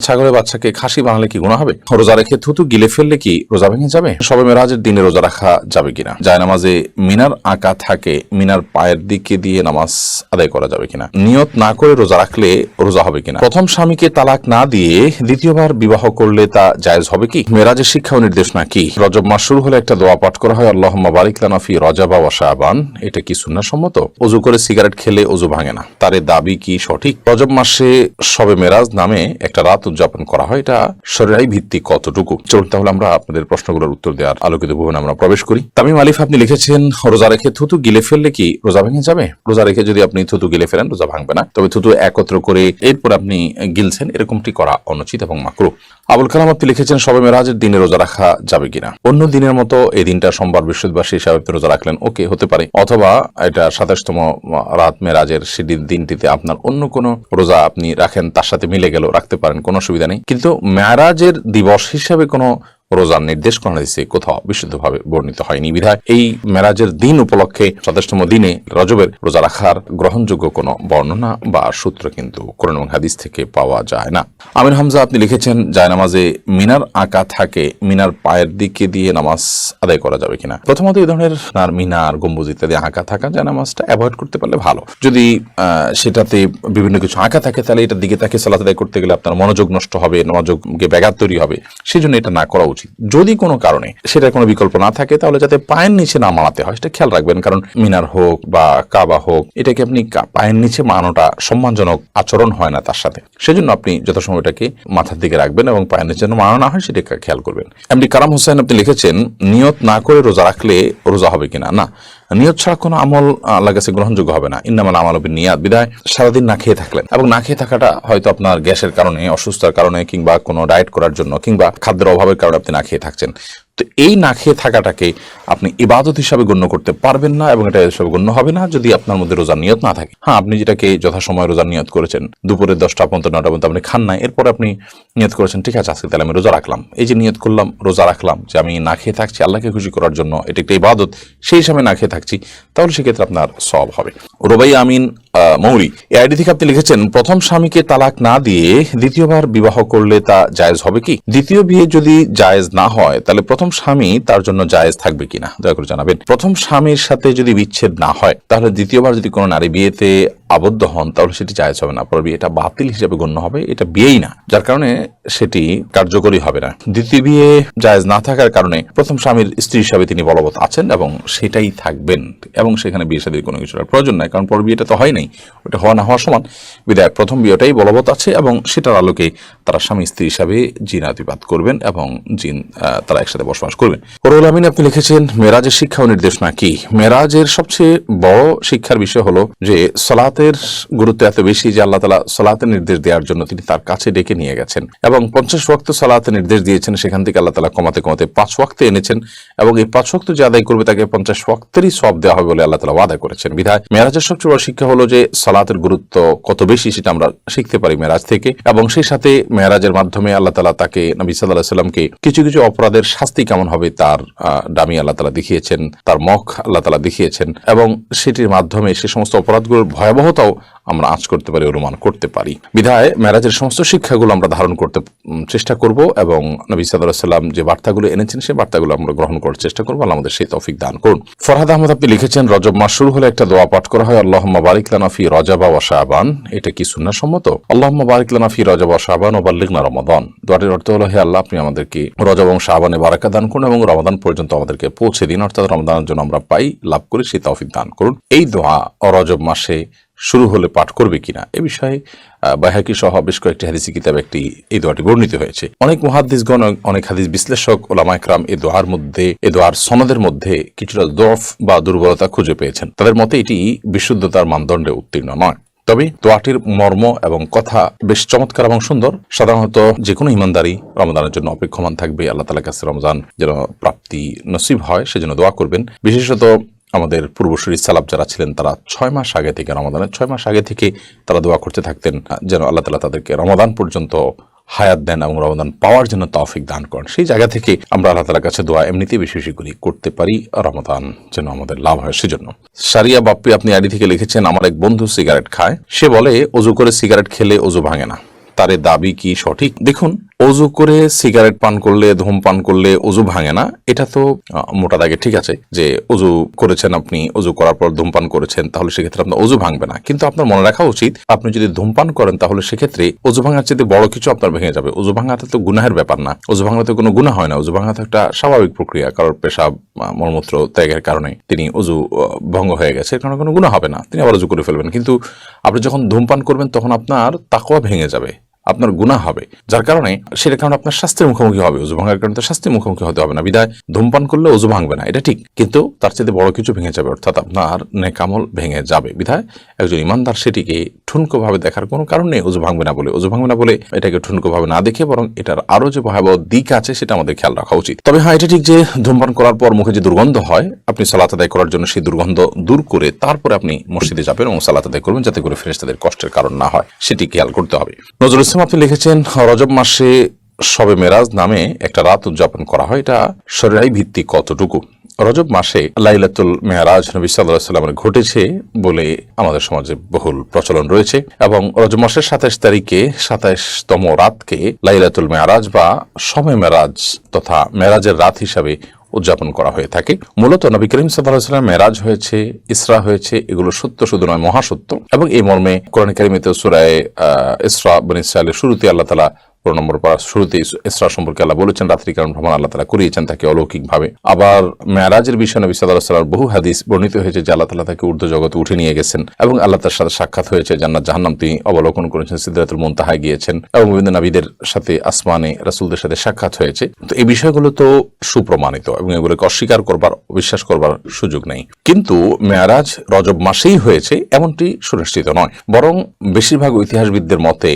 ছাগলের বাচ্চাকে খাসি বানালে কি গুনাহ হবে? রোজা রেখে থুতু গিলে ফেললে কি রোজা ভেঙে যাবে? শবে মেরাজের দিনে রোজা রাখা যাবে কিনা? জায়নামাজে মিনার আঁকা থাকে, মিনার পায়ের দিকে দিয়ে নামাজ আদায় করা যাবে কিনা? নিয়ত না করে রোজা রাখলে রোজা হবে কিনা? প্রথম স্বামীকে তালাক না দিয়ে দ্বিতীয়বার বিবাহ করলে তা জায়েজ হবে কি? মেরাজের শিক্ষা ও নির্দেশনা কি? রজব মাস শুরু হলে একটা দোয়া পাঠ করা হয়, আল্লাহুম্মা বারিক লানা ফি রজব ওয়া শাবান। এটা কি সুন্নাহ সম্মত? ওযু করে সিগারেট খেলে ওযু ভাঙে না, তার দাবি কি সঠিক? রজব মাসে শবে মেরাজ নামে একটা রাত উদযাপন করা হয়, এটা শরীয়ী ভিত্তিক কতটুকু? চলুন তাহলে আমরা আপনাদের প্রশ্নগুলোর উত্তর দেওয়ার আলোকিত ভুবনে আমরা প্রবেশ করি। তামিম আলিফ আপনি লিখেছেন, রোজা রেখে থুতু গিলে ফেললে কি রোজা ভেঙে যাবে? রোজা রেখে যদি আপনি থুতু গিলে ফেলেন রোজা ভাঙবে না, তবে থুতু একত্র করে এরপর আপনি গিলছেন, এরকমটি করা অনুচিত এবং মাকরুহ। আবুল কালাম আপনি লিখেছেন, শবে মেরাজের দিনে রোজা রাখা যাবে কিনা? অন্য দিনের মতো এই দিনটা সোমবার বৃহস্পতিবার সেই হিসাবে আপনি রোজা রাখলেন, ওকে হতে পারে, অথবা এটা 27তম রাত মেরাজের সেদিন দিনটিতে আপনার অন্য কোনো রোজা আপনি রাখেন, তার সাথে মিলে গেল, রাখতে পারেন, কোনো অসুবিধা নেই। কিন্তু মেরাজের দিবস হিসাবে কোনো রোজার নির্দেশ করা হয়েছে কোথাও বিশুদ্ধভাবে বর্ণিত হয়নি, বিধায় এই মেরাজের দিন উপলক্ষে 27তম দিনে রজবের রোজা রাখার গ্রহণযোগ্য কোনো বর্ণনা বা সূত্র কিন্তু কোরআন এবং হাদিস থেকে পাওয়া যায় না। আমির হামজা আপনি লিখেছেন, জায়নামাজে মিনার আঁকা থাকে, মিনার পায়ের দিকে দিয়ে নামাজ আদায় করা যাবে কিনা? প্রথমত এই ধরনের মিনার, গম্বুজ ইত্যাদি আঁকা থাকা জায়নামাজটা অ্যাভয়েড করতে পারলে ভালো। যদি সেটাতে বিভিন্ন কিছু আঁকা থাকে তাহলে এটার দিকে তাকে সালাত আদায় করতে গেলে আপনার মনোযোগ নষ্ট হবে, মনোযোগে ব্যাঘাত তৈরি হবে, সেই জন্য এটা না করা উচিত। যদি কোনো কারণে সেটার কোনো বিকল্প না থাকে তাহলে যাতে পায়ের নিচে না মানাতে হয় সেটা খেয়াল রাখবেন, কারণ মিনার হোক বা কাবা হোক, এটাকে আপনি পায়ের নিচে মানানোটা সম্মানজনক আচরণ হয় না তার সাথে, সেজন্য আপনি যথাসময় এটাকে মাথার দিকে রাখবেন এবং পায়ের নিচে যেন মানানো না হয় সেটাকে খেয়াল করবেন। এমডি কারাম হোসেন আপনি লিখেছেন, নিয়ত না করে রোজা রাখলে রোজা হবে কিনা? না, নিয়ত ছাড়া কোনো আমল আল্লাহর কাছে গ্রহণযোগ্য হবে না। ইন্নামাল আমালু বিন্নিয়াত, বিধায় সারাদিন না খেয়ে থাকলেন এবং না খেয়ে থাকাটা হয়তো আপনার গ্যাসের কারণে, অসুস্থতার কারণে, কিংবা কোনো ডায়েট করার জন্য, কিংবা খাদ্যের অভাবের কারণে আপনি না খেয়ে থাকছেন, তো এই না খেয়ে থাকাটাকে আপনি ইবাদত হিসাবে গণ্য করতে পারবেন না এবং এটা হিসাবে গণ্য হবে না যদি আপনার মধ্যে রোজার নিয়ত না থাকে। হ্যাঁ, আপনি যেটাকে যথাসময় রোজার নিয়ত করেছেন, দুপুরে 10টা পর্যন্ত 9টা পর্যন্ত আপনি খান নাই, এরপর আপনি নিয়ত করেছেন ঠিক আছে আজকে তাহলে আমি রোজা রাখলাম, এই যে নিয়ত করলাম, রোজা রাখলাম যে আমি না খেয়ে থাকছি আল্লাহকে খুশি করার জন্য, এটা একটা ইবাদত, সেই হিসাবে না খেয়ে থাকছি, তাহলে সেক্ষেত্রে আপনার সওয়াব হবে। রুবাই আমিন মৌরি এই আইডি থেকে আপনি লিখেছেন, প্রথম স্বামীকে তালাক না দিয়ে দ্বিতীয়বার বিবাহ করলে তা জায়েজ হবে কি? দ্বিতীয় বিয়ে যদি জায়েজ না হয় তাহলে প্রথম স্বামী তার জন্য জায়েজ থাকবে কিনা দয়া করে জানাবেন। প্রথম স্বামীর সাথে যদি বিচ্ছেদ না হয় তাহলে দ্বিতীয়বার যদি কোনো নারী বিয়েতে আবদ্ধ হন তাহলে সেটি জায়েজ হবে না, পরে বিয়েটা বাতিল হিসেবে গণ্য হবে, এটা বিয়েই না, যার কারণে সেটি কার্যকরী হবে না। দ্বিতীয় বিয়ে জায়েজ না থাকার কারণে প্রথম স্বামীর স্ত্রী হিসাবে তিনি বলবৎ আছেন এবং সেটাই থাকবেন, এবং সেখানে বিয়ে শাদীর কোনো কিছুর প্রয়োজন নাই, কারণ পর বিয়েটা তো হয় নাই, ওটা হওয়া না হওয়া সমান, বিধায় প্রথম বিয়েটাই বলবৎ আছে এবং সেটার আলোকে তারা স্বামী স্ত্রী হিসাবে জিনাতিপাত করবেন এবং তারা একসাথে বসবাস করবেন। রুহুল আমিন আপনি লিখেছেন, মেরাজের শিক্ষা ও নির্দেশনা কি? মেরাজের সবচেয়ে বড় শিক্ষার বিষয় হলো যে সালাতের গুরুত্ব এত বেশি যে আল্লাহ তাআলা সালাতের নির্দেশ দেওয়ার জন্য তিনি তার কাছে ডেকে নিয়ে গেছেন এবং 50 ওয়াক্ত সালাতের নির্দেশ দিয়েছেন, সেখান থেকে আল্লাহ তাআলা কমাতে কমাতে 5 ওয়াক্তে এনেছেন এবং এই 5 ওয়াক্ত যে আদায় করবে তাকে 50 ওয়াক্তেরই সওয়াব দেওয়া হবে বলে আল্লাহ তাআলা ওয়াদা করেছেন। বিধায় মেরাজের সবচেয়ে বড় শিক্ষা হলো যে সালাতের গুরুত্ব কত বেশি সেটা আমরা শিখতে পারি মেরাজ থেকে, এবং সেই সাথে মেরাজের মাধ্যমে আল্লাহ তাআলা তাকে, নবী সাল্লাল্লাহু আলাইহি সাল্লামকে কিছু কিছু অপরাধের শাস্তি কেমন হবে তার দামি আল্লাহ তাআলা দেখিয়েছেন, তার মুখ আল্লাহ তাআলা দেখিয়েছেন, এবং সেটির মাধ্যমে সে সমস্ত অপরাধগুলোর ভয়াবহতাও আমরা আঁচ করতে পারি, অনুমান করতে পারি। বিধায় মেরাজের সমস্ত শিক্ষাগুলো আমরা ধারণ করতে চেষ্টা করব এবং নবী সাল্লাল্লাহু আলাইহি সাল্লাম যে বার্তাগুলো এনেছেন সেই বার্তাগুলো আমরা গ্রহণ করার চেষ্টা করবো। আল্লাহ আমাদের সেই তৌফিক দান করুন। ফরহাদ আহমদ আপনি লিখেছেন, রজব মাস শুরু হলে একটা দোয়া পাঠ করা হয়, আল্লাহুম্মা বারিক লানা ফি রজব ওয়া শাবান। এটা কি সুন্নাহ সম্মত? আল্লাহুম্মা বারিক লানা ফি রজব ওয়া শাবান ওয়া বাল্লিগনা রমাদান। দোয়াটির অর্থ হলো, হে আল্লাহ আপনি আমাদেরকে রজব এবং শাবানে বারাকা দান করুন এবং রমাদান পর্যন্ত আমাদেরকে পৌঁছে দিন, অর্থাৎ রমাদানের জন্য আমরা পাই লাভ করি সেই তৌফিক দান করুন। এই দোয়া রজব মাসে শুরু হলে পাঠ করবে কিনা এ বিষয়ে বাইহাকি সহ বেশ কয়েকটি হাদিসি কিতাবে এই দোয়াটি বর্ণিত হয়েছে। অনেক মুহাদ্দিসগণ, অনেক হাদিস বিশ্লেষক, ওলামায়ে কেরাম এই দোয়ার সনদের মধ্যে কিছুটা দফ বা দুর্বলতা খুঁজে পেয়েছেন। তাদের মতে এটি বিশুদ্ধতার মানদণ্ডে উত্তীর্ণ নয়। তবে দোয়াটির মর্ম এবং কথা বেশ চমৎকার এবং সুন্দর। সাধারণত যে কোনো ইমানদারি রমজানের জন্য অপেক্ষমান থাকবে, আল্লাহ তাআলার কাছে রমজান যেন প্রাপ্তি নসিব হয় সেজন্য দোয়া করবেন। বিশেষত আমাদের পূর্বসূরি সালাফ যারা ছিলেন তারা 6 মাস আগে থেকে, রমাদানের 6 মাস আগে থেকে তারা দোয়া করতে থাকতেন যেন আল্লাহ তাআলা তাদেরকে রমাদান পর্যন্ত হায়াত দেন এবং রমাদান পাওয়ার জন্য তৌফিক দান করেন। সেই জায়গা থেকে আমরা আল্লাহ তাআলার কাছে দোয়া এমনিতেই বেশি বেশি করে করতে পারি, রমাদান যেন আমাদের লাভ হয় সেজন্য। সারিয়া বাপ্পি আপনি আইডি থেকে লিখেছেন, আমার এক বন্ধু সিগারেট খায়, সে বলে ওযু করে সিগারেট খেলে ওযু ভাঙে না, তার দাবি কি সঠিক? দেখুন, অজু করে সিগারেট পান করলে, ধূমপান করলে অজু ভাঙে না, এটা তো মোটা দাগে ঠিক আছে যে অজু করেছেন, আপনি অজু করার পর ধূমপান করেছেন, তাহলে সেক্ষেত্রে আপনার অজু ভাঙবে না। কিন্তু আপনার মনে রাখা উচিত, আপনি যদি ধূমপান করেন তাহলে সেক্ষেত্রে অজু ভাঙার চেয়ে বড় কিছু আপনার ভেঙে যাবে। অজু ভাঙাতে তো গুনাহের ব্যাপার না, অজু ভাঙাতে কোনো গুনাহ হয় না, অজু ভাঙাতে একটা স্বাভাবিক প্রক্রিয়া। কারোর পেশাব মলমূত্র ত্যাগের কারণে তিনি অজু ভঙ্গ হয়ে গেছে, এর কারণে কোনো গুনাহ হবে না, তিনি আবার অজু করে ফেলবেন। কিন্তু আপনি যখন ধূমপান করবেন তখন আপনার তাকওয়া ভেঙে যাবে, আপনার গুনাহ হবে, যার কারণে সেটার কারণে আপনার শাস্তির মুখোমুখি হবে। অজু ভাঙার কারণে তো শাস্তির মুখোমুখি হতে হবে না, বিধায় ধূমপান করলে অজু ভাঙবে না, এটা ঠিক, কিন্তু তার চেয়ে বড় কিছু ভেঙে যাবে, অর্থাৎ আপনার নেক আমল ভেঙে যাবে। বিধায় একজন ইমানদার সেটিকে ঠুনকো ভাবে দেখার কোনো কারণ নেই। অজু ভাঙবে না বলে এটাকে ঠুনকো ভাবে না দেখে বরং এটার আরো যে ভয়াবহ দিক আছে সেটা আমাদের খেয়াল রাখা উচিত। তবে হ্যাঁ, এটা ঠিক যে ধূমপান করার পর মুখে যে দুর্গন্ধ হয়, আপনি সালাত আদায় করার জন্য সেই দুর্গন্ধ দূর করে তারপরে আপনি মসজিদে যাবেন এবং সালাত আদায় করবেন, যাতে করে ফেরেশতাদের কষ্টের কারণ না হয়, সেটি খেয়াল করতে হবে। নজরুল ইসলাম আপনি লিখেছেন, রজব মাসে শবে মেরাজ নামে একটা রাত উদযাপন করা হয়, এটা শরীয়ী ভিত্তিক কতটুকু? রজব মাসে লাইলাতুল মেরাজ নবী সাল্লাল্লাহু আলাইহি ওয়াসাল্লামের ঘটেছে বলে আমাদের সমাজে বহুল প্রচলন রয়েছে, এবং রজব মাসের 27 তারিখে 27তম রাতকে লাইলাতুল মেরাজ বা শবে মেরাজ তথা মেরাজের রাত হিসাবে উদযাপন করা হয়ে থাকে। মূলত নবী করিম সাল্লাল্লাহু আলাইহি ওয়াসাল্লাম মেরাজ হয়েছে, ইসরা হয়েছে, এগুলো সত্য শুধু নয়, মহাসত্য। এবং এই মর্মে কোরআন কারীমেতে সূরা ইসরা বনী ইসরাঈলের শুরুতে আল্লাহ তাআলা নম্বর শুরুতে ইসরা সম্পর্কে আল্লাহ বলেছেন, রাত্রিকালীন ভ্রমণ আল্লাহ তাআলা করিয়েছেন তাকে অলৌকিক ভাবে। আবার মেরাজের বিষয়ে নবী সাল্লাল্লাহু আলাইহি ওয়াসাল্লাম বহু হাদিস বর্ণিত হয়েছে যে আল্লাহ তাআলা তাকে ঊর্ধ্ব জগতে উঠে নিয়ে গেছেন এবং আল্লাহ তার সাথে সাক্ষাৎ হয়েছে, জান্নাত জাহান্নাম তিনি অবলোকন করেছেন, সিদরাতুল মুনতাহায় গিয়েছেন এবং বিভিন্ন নবীদের সাথে আসমানে রাসূলদের সাথে সাক্ষাৎ হয়েছে। তো এই বিষয়গুলো তো সুপ্রমাণিত এবং এগুলোকে অস্বীকার করবার, বিশ্বাস করবার সুযোগ নেই। কিন্তু মেরাজ রজব মাসেই হয়েছে এমনটি সুনিশ্চিত নয়, বরং বেশিরভাগ ইতিহাসবিদদের মতে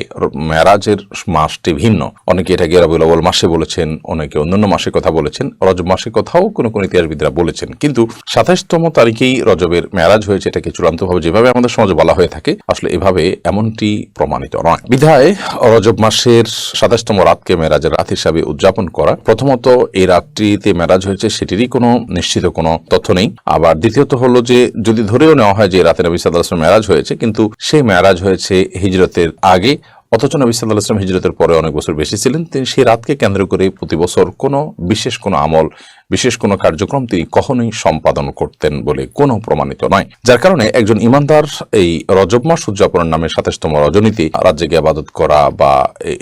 মেরাজের মাসটি ভিন্ন। অনেকে এটাকে রবিউল আউয়াল মাসে বলেছেন, অনেকে অন্যান্য মাসে কথা বলেছেন, রজব মাসের কথাও কোন কোন ইতিহাসবিদরা বলেছেন। কিন্তু 27তম তারিখেই রজবের মেরাজ হয়েছে, এটাকে চূড়ান্তভাবে যেভাবে আমাদের সমাজে বলা হয়ে থাকে, আসলে এভাবে এমনটি প্রমাণিত নয়। বিধায় রজব মাসের 27তম রাতকে মেরাজের রাত হিসাবে উদযাপন করা, প্রথমত এই রাতটিতে মেরাজ হয়েছে সেটিরই কোনো নিশ্চিত কোনো তথ্য নেই। আবার দ্বিতীয়ত হলো যে যদি ধরেও নেওয়া হয় যে রাতে নবী সাল্লাল্লাহু আলাইহি ওয়াসাল্লাম মেরাজ হয়েছে, কিন্তু সেই মেরাজ হয়েছে হিজরতের আগে, অথচ নবী সাল্লাল্লাহু আলাইহি ওয়াসাল্লাম হিজরতের পরে অনেক বছর বেশি ছিলেন, তিনি সেই রাতকে কেন্দ্র করে প্রতি বছর কোনো বিশেষ কোনো আমল, বিশেষ কোনো কার্যক্রম তিনি কখনোই সম্পাদন করতেন বলে কোনো প্রমাণিত নয়। যার কারণে একজন ইমানদার এই রজব মাস উদযাপনের নামে 27তম রজনীতে রাত জেগে ইবাদত করা বা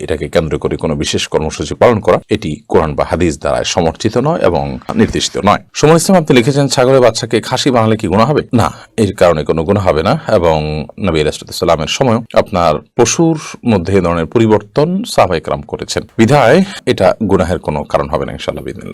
এটাকে কেন্দ্র করে কোনো বিশেষ কর্মসূচি পালন করা, এটি কোরআন বা হাদিস দ্বারা সমর্থিত নয় এবং নির্দিষ্ট নয়। সুমন ইসলাম আপনি লিখেছেন, ছাগলের বাচ্চাকে খাসি বানালে কি গুনাহ হবে? না, এর কারণে কোনো গুনাহ হবে না, এবং নবী রাসূলুল্লাহ সাল্লাল্লাহু আলাইহি ওয়াসাল্লামের সময় আপনার পশুর মধ্যে এই ধরনের পরিবর্তন সাহাবায়ে কেরাম করেছেন, বিধায় এটা গুনাহের কোনো কারণ হবে না ইনশাআল্লাহ বিইذনিল্লাহ।